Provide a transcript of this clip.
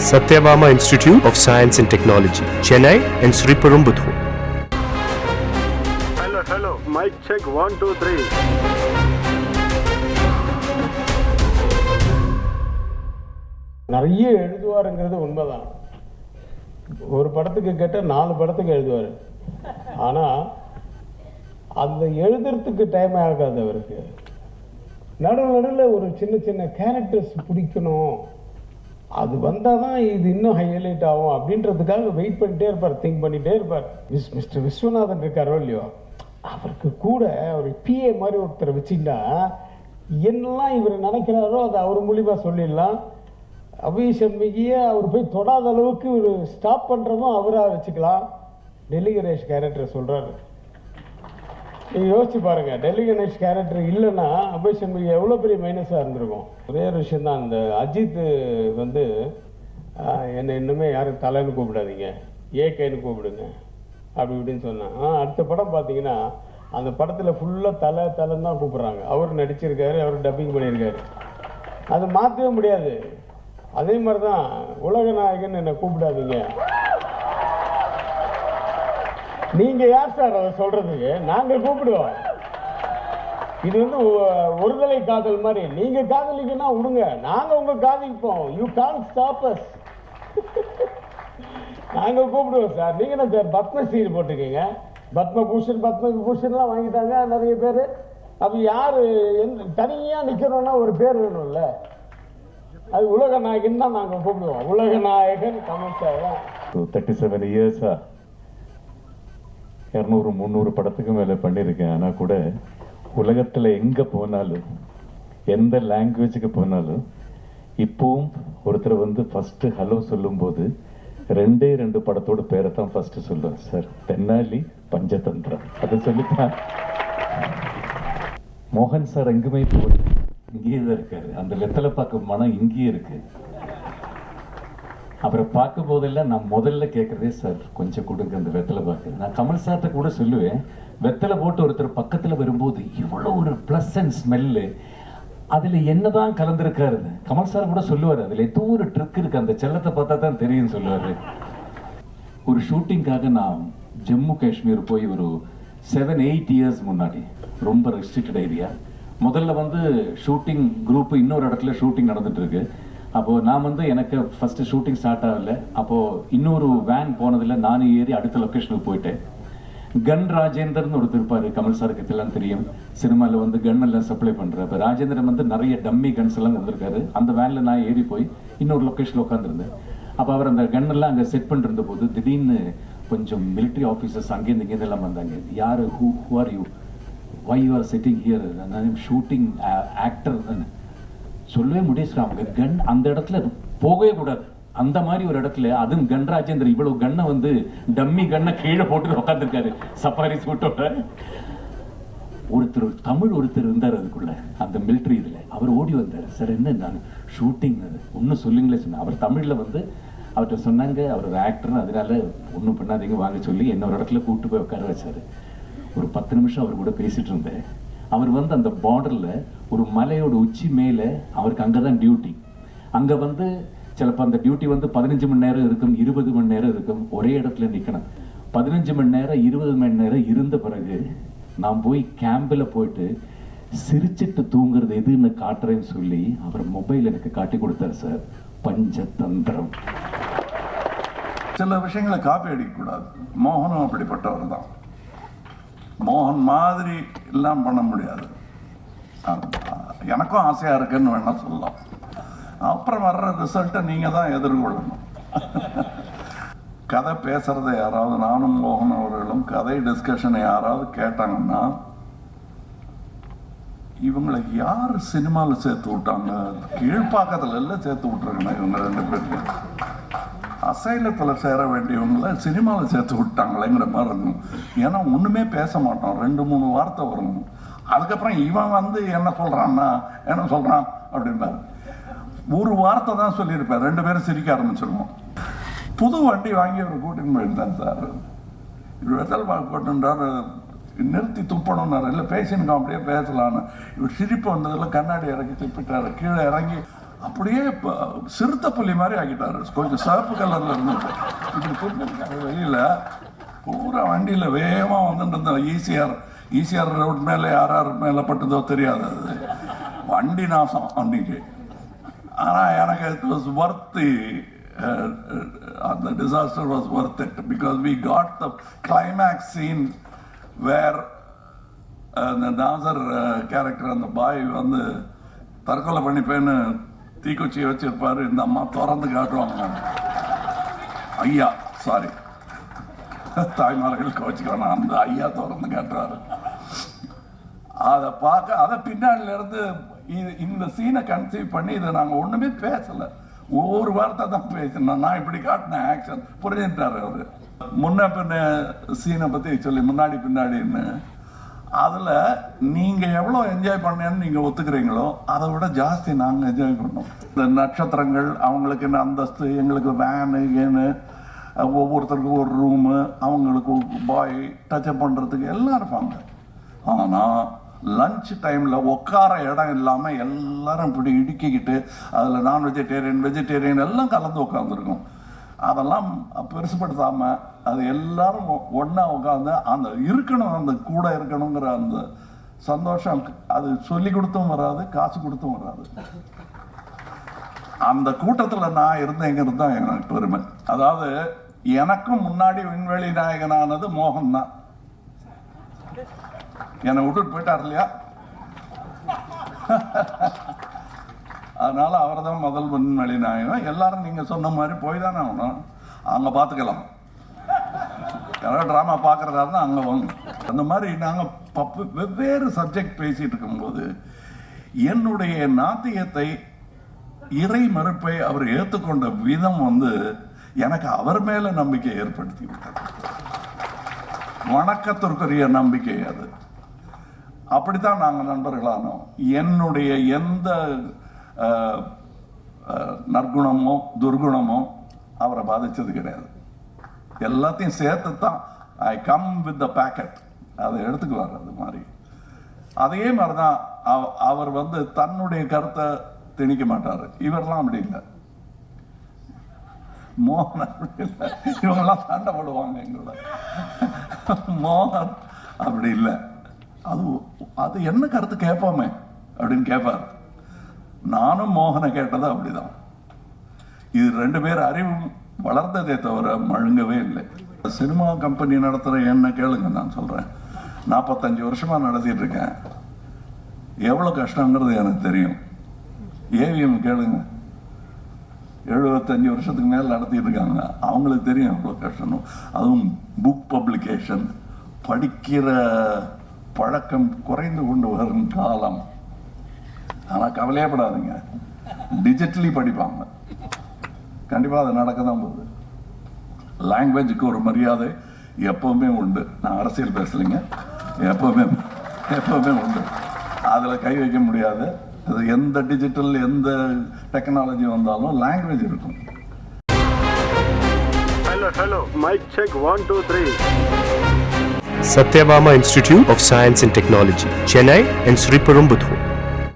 Satyabama Institute of Science and Technology, Chennai and Sri Perumbudur. Hello. Mic check 1 2 3. நிறைய எழுதுவாருங்கிறது உண்மைதான். ஒரு படத்துக்கு கேட்ட 4 படத்துக்கு எழுதுவார். ஆனால் அந்த எழுதுறதுக்கு டைம் ஆகாது அவருக்கு. நடுவில் ஒரு சின்ன கேரக்டர்ஸ் பிடிக்கணும், அது வந்தால் தான் இது இன்னும் ஹைலைட் ஆகும் அப்படின்றதுக்காக வெயிட் பண்ணிட்டே இருப்பார், திங்க் பண்ணிகிட்டே இருப்பார். மிஸ்டர் விஸ்வநாதன் இருக்காரோ இல்லையோ, அவருக்கு கூட ஒரு பிஏ மாதிரி ஒருத்தரை வச்சுட்டா என்னெல்லாம் இவர் நினைக்கிறாரோ அதை அவர் மூலிமா சொல்லிடலாம். அபிஷன்மிகியை அவர் போய் தொடாத அளவுக்கு ஒரு ஸ்டாப் பண்ணுறதும் அவராக வச்சுக்கலாம். டெல்லி கணேஷ் கேரக்டர் சொல்கிறாரு, நீங்கள் யோசிச்சு பாருங்கள். டெல்லி கணேஷ் கேரக்டர் இல்லைன்னா அபிஷன்மிகி எவ்வளோ பெரிய மைனஸாக இருந்திருக்கும். ஒரே ஒரு விஷயந்தான், அந்த அஜித் வந்து என்னை இன்னுமே யாரும் தலைன்னு கூப்பிடாதீங்க, ஏகேன்னு கூப்பிடுங்க அப்படி இப்படின்னு சொன்னேன். அடுத்த படம் பார்த்தீங்கன்னா அந்த படத்தில் ஃபுல்லாக தலைன்னு தான் கூப்பிட்றாங்க. அவர் நடிச்சிருக்காரு, அவர் டப்பிங் பண்ணியிருக்காரு, அது மாற்றவே முடியாது. அதே மாதிரி தான் உலக நாயகன் என்னை கூப்பிடாதீங்க. நீங்க யார் சார் அதை சொல்றதுக்கு? நாங்க கூப்பிடுவோம். இது வந்து ஒருதலை காதல் மாதிரி. நீங்க காதலிக்கன்னா விடுங்க, நாங்க உங்க காதலிப்போம். You can't stop us. நாங்க கூப்பிடுவோம் சார். நீங்க என்ன சார் பத்மஸ்ரீ போட்டிருக்கீங்க, பத்மபூஷன்லாம் வாங்கிட்டாங்க நிறைய பேர். அப்ப யாரு தனியா நிக்கணும்னா ஒரு பேர் வேணும்ல, அது உலக நாயகன் தான் நாங்க கூப்பிடுவோம். உலக நாயகன் கமல் சார். 37 இயர்ஸா 200-300 படத்துக்கு மேலே பண்ணியிருக்கேன். ஆனால் கூட உலகத்தில் எங்கே போனாலும், எந்த லாங்குவேஜுக்கு போனாலும், இப்போவும் ஒருத்தர் வந்து ஃபஸ்ட்டு ஹலோ சொல்லும்போது 2 படத்தோட பேரை தான் ஃபஸ்ட்டு சொல்லுவேன். சார் தென்னாலி பஞ்சதந்திரம் அதை சொல்லித்தான். மோகன் சார் எங்குமே போய் இங்கேயே தான் இருக்காரு. அந்த வெத்தலை பார்க்க மனம் இங்கேயே இருக்கு. அவரை பார்க்கும் போதெல்லாம் நான் முதல்ல கேட்கறதே, சார் கொஞ்சம் கொடுங்க அந்த வெத்தலை பார்க்க. நான் கமல் சார்ட்ட கூட சொல்லுவேன், வெத்தலை போட்டு ஒருத்தர் பக்கத்தில் வரும்போது இவ்வளோ ஒரு ப்ளசன்ட் ஸ்மெல்லு, அதில் என்னதான் கலந்துருக்காரு. கமல் சார் கூட சொல்லுவார், அதில் ஏதோ ஒரு ட்ரிக் இருக்கு, அந்த செல்லத்தை பார்த்தா தான் தெரியும்னு சொல்லுவார். ஒரு ஷூட்டிங்காக நான் ஜம்மு காஷ்மீர் போய் ஒரு 7-8 இயர்ஸ் முன்னாடி, ரொம்ப ரெஸ்ட்ரிக்டட் ஏரியா. முதல்ல வந்து ஷூட்டிங் குரூப் இன்னொரு இடத்துல ஷூட்டிங் நடந்துட்டு இருக்கு. அப்போது நான் வந்து எனக்கு ஃபஸ்ட்டு ஷூட்டிங் ஸ்டார்ட் ஆகலை. அப்போது இன்னொரு வேன் போனதில் நானும் ஏறி அடுத்த லொக்கேஷனுக்கு போயிட்டேன். கன் ராஜேந்தர்னு ஒருத்தர் இருப்பார், கமல் சாருக்கு எல்லாம் தெரியும், சினிமாவில் வந்து கன் எல்லாம் சப்ளை பண்ணுற. இப்போ ராஜேந்திரன் வந்து நிறைய டம்மி கன்ஸ் எல்லாம் வந்திருக்காரு. அந்த வேனில் நான் ஏறி போய் இன்னொரு லொக்கேஷனில் உட்காந்துருந்தேன். அப்போ அவர் அந்த கன்னெல்லாம் அங்கே செட் பண்ணிருந்த போது திடீர்னு கொஞ்சம் மிலிட்ரி ஆஃபீஸர்ஸ் அங்கேருந்து இங்கேருந்து எல்லாம் வந்தாங்க. யார் who are you, why you are sitting here, நான் ஷூட்டிங் ஆக்டர் தானே. சொல்லவே முடியாது, அவங்க கன் அந்த இடத்துல போகவே கூடாது. அந்த மாதிரி ஒரு இடத்துல, அதுவும் கன் ராஜேந்திரன் இவ்வளவு கண்ணை வந்து டம்மி கண்ணை கீழே போட்டு உட்காந்துருக்காரு சஃபாரி சூட்டோட. ஒருத்தர் இருந்தார் அதுக்குள்ள, அந்த மிலிட்ரி இதுல. அவர் ஓடி வந்தார், சார் என்ன நான் ஷூட்டிங் ஒன்னும் சொல்லுங்களே சொன்னேன். அவர் தமிழ்ல வந்து அவர்கிட்ட சொன்னாங்க, அவர் ஒரு ஆக்டர், அதனால ஒன்றும் பண்ணாதீங்க வாங்க சொல்லி என்ன ஒரு இடத்துல கூப்பிட்டு போய் உட்கார வச்சாரு. ஒரு 10 நிமிஷம் அவர் கூட பேசிட்டு இருந்தேன். அவர் வந்து அந்த பார்டர்ல ஒரு மலையோட உச்சி மேல, அவருக்கு அங்கதான் டியூட்டி. அங்க வந்து சிலப்போ அந்த டியூட்டி வந்து 15 மணி நேரம் இருக்கும், 20 மணி நேரம் இருக்கும். ஒரே இடத்துல நிக்கணும். 15 மணி நேரம் 20 மணி நேரம் இருந்த பிறகு நான் போய் கேம்பில் போயிட்டு சிரிச்சிட்டு தூங்குறது எதுன்னு காட்டுறேன்னு சொல்லி அவர் மொபைல் எனக்கு காட்டி கொடுத்தார் சார். பஞ்சதந்திரம். சில விஷயங்களை காப்பி அடிக்கக்கூடாது. மோகனும் அப்படிப்பட்டவர் தான். மோகன் மாதிரி எல்லாம் பண்ண முடியாது. எனக்கும் ஆசையாக இருக்குன்னு வேணா சொல்லலாம். அப்புறம் வர்ற ரிசல்ட்டை நீங்கள் தான் எதிர்கொள்ளணும். கதை பேசுகிறத யாராவது, நானும் மோகன் அவர்களும் கதை டிஸ்கஷனை யாராவது கேட்டாங்கன்னா, இவங்களை யார் சினிமாவில் சேர்த்து விட்டாங்க, கீழ்ப்பாக்கத்தில் எல்லாம் சேர்த்து விட்டுருக்கணும் இவங்க 2 பேருக்கு. அசைலத்தில் சேர வேண்டியவங்களை சினிமாவில் சேர்த்து விட்டாங்களேங்கிற மாதிரி இருக்கும். ஏன்னா ஒன்றுமே பேச மாட்டோம், 2-3 வார்த்தை வரணும். அதுக்கப்புறம் இவன் வந்து என்ன சொல்கிறான் அப்படின்பாரு. ஒரு வார்த்தை தான் சொல்லியிருப்பார், 2 பேரும் சிரிக்க ஆரம்பிச்சிருவோம். புது வண்டி வாங்கி அவர் கூட்டின்னு போயிருந்தார் சார். இவர் வெத்தல் பாக்கு போட்டுன்றார், நிறுத்தி துப்பணும்னாரு. இல்லை பேசினுக்கோம், அப்படியே பேசலான்னு. இவர் சிரிப்பு வந்ததில் கண்ணாடி இறக்கி துப்பிட்டார். கீழே இறங்கி அப்படியே சிறுத்தை புலி மாதிரி ஆக்கிட்டாரு. கொஞ்சம் சிவப்பு கலர்ல இருந்து இப்படி கூப்பிட்டு வெளியில பூரா வண்டியில வேகமா வந்துட்டு இருந்தோம். ஈசிஆர் ரோட் மேலே யார் மேல பட்டதோ தெரியாது, அது வண்டி நாசம் அன்னைக்கு. ஆனா எனக்கு இட் வாஸ் வர்த், அந்த disaster was worth it because we got the climax scene where அந்த நாசர் கேரக்டர், அந்த பாய் வந்து தற்கொலை பண்ணிப்பேன்னு தீக்குச்சியை வச்சிருப்பாரு. இந்த அம்மா திறந்து காட்டுவாங்க. ஐயா சாரி, தாய்மார்கள் கோச்சிக்கணும், அந்த ஐயா திறந்து காட்டுவாரு. அதை பார்க்க அதை பின்னாடில இருந்து இந்த சீனை கன்சீவ் பண்ணி இதை நாங்கள் ஒண்ணுமே பேசல, ஒவ்வொரு வார்த்தை தான் பேசினோம். நான் இப்படி காட்டினேன், ஆக்ஷன் புரிஞ்சுட்டாரு அவரு. முன்ன பின்ன சீனை பத்தி சொல்லி முன்னாடி பின்னாடின்னு அதுல நீங்க எவ்வளவு என்ஜாய் பண்ணேன்னு நீங்க ஒத்துக்கிறீங்களோ அதை விட ஜாஸ்தி நாங்க என்ஜாய் பண்ணோம். இந்த நட்சத்திரங்கள், அவங்களுக்கு என்ன அந்தஸ்து, எங்களுக்கு வேனு ஏன்னு, ஒவ்வொருத்தருக்கும் ஒரு ரூமு, அவங்களுக்கு பாய் டச்சப் பண்றதுக்கு எல்லாம் இருப்பாங்க. ஆனா லஞ்ச் டைம்ல உட்கார இடம் இல்லாம எல்லாரும் இப்படி இடுக்கிக்கிட்டு அதுல நான் வெஜிடேரியன் எல்லாம் கலந்து உட்காந்துருக்கும். அதெல்லாம் பெருசுப்படுத்தாம அது எல்லாரும் ஒன்னா உட்காந்து அந்த இருக்கணும், அந்த கூட இருக்கணுங்கிற அந்த சந்தோஷம், அது சொல்லி கொடுத்தும் வராது, காசு கொடுத்தும் வராது. அந்த கூட்டத்துல நான் இருந்தேங்கிறது தான் எனக்கு பெருமை. அதாவது எனக்கும் முன்னாடி விண்வெளி நாயகனானது மோகன் தான். என்னை விட்டுட்டு போயிட்டார் இல்லையா, அதனால அவர் தான் முதல் விண்வெளி நாயகன். எல்லாரும் நீங்க சொன்ன மாதிரி போய் தானே ஆகணும், அங்க பாத்துக்கலாம். யாராவது டிராமா பாக்குறதா இருந்தா அங்க வாங்க. அந்த மாதிரி நாங்க வெவ்வேறு சப்ஜெக்ட் பேசிட்டு இருக்கும்போது என்னுடைய நாத்தியத்தை, இறை மறுப்பை அவர் ஏற்றுக்கொண்ட விதம் வந்து எனக்கு அவர் மேல நம்பிக்கை ஏற்படுத்தி விட்டது. வணக்கத்திற்குரிய நம்பிக்கை அது. அப்படித்தான் நாங்க நண்பர்களானோம். என்னுடைய எந்த நற்குணமோ துர்குணமோ அவரை பாதிச்சது கிடையாது. எல்லாத்தையும் சேர்த்து தான் I come with the packet, அதை எடுத்துக்குவார். அது மாதிரி அதே மாதிரிதான் அவர் வந்து தன்னுடைய கருத்தை திணிக்க மாட்டாரு. இவரெல்லாம் அப்படி இல்லை, மோகன் அப்படி இல்லை. இவங்கெல்லாம் சண்டை போடுவாங்க எங்களோட. மோகன் அப்படி இல்லை. அது என்ன கருத்து கேட்போமே அப்படின்னு கேட்பார். நானும் மோகனை கேட்டது அப்படிதான். இது ரெண்டு பேர் அறிவு வளர்ந்ததே தவிர மழுங்கவே இல்லை. சினிமா கம்பெனி நடத்துற என்ன கேளுங்க, நான் சொல்றேன். 45 வருஷமா நடத்திட்டு இருக்கேன். எவ்வளவு கஷ்டங்கிறது எனக்கு தெரியும். ஏவிஎம் கேளுங்க, 75 வருஷத்துக்கு மேல நடத்திட்டு இருக்காங்க. அவங்களுக்கு தெரியும் எவ்வளவு கஷ்டம். அதுவும் புக் பப்ளிகேஷன், படிக்கிற பழக்கம் குறைந்து கொண்டு வரும் காலம். ஆனா கவலையப்படாதீங்க, டிஜிட்டலி படிப்பாங்க. கண்டிப்பா அது நடக்க தான் போகுது. லாங்குவேஜுக்கு ஒரு மரியாதை எப்பவுமே உண்டு. நான் அரசியல் பேசலைங்க, எப்பவுமே உண்டு. அதுல கை வைக்க முடியாது. அது எந்த டிஜிட்டல் எந்த டெக்னாலஜி வந்தாலும் லாங்குவேஜ் இருக்கும். Hello, mic check 1 2 3. Satyabama Institute of Science and Technology, Chennai and Sriperumbudur.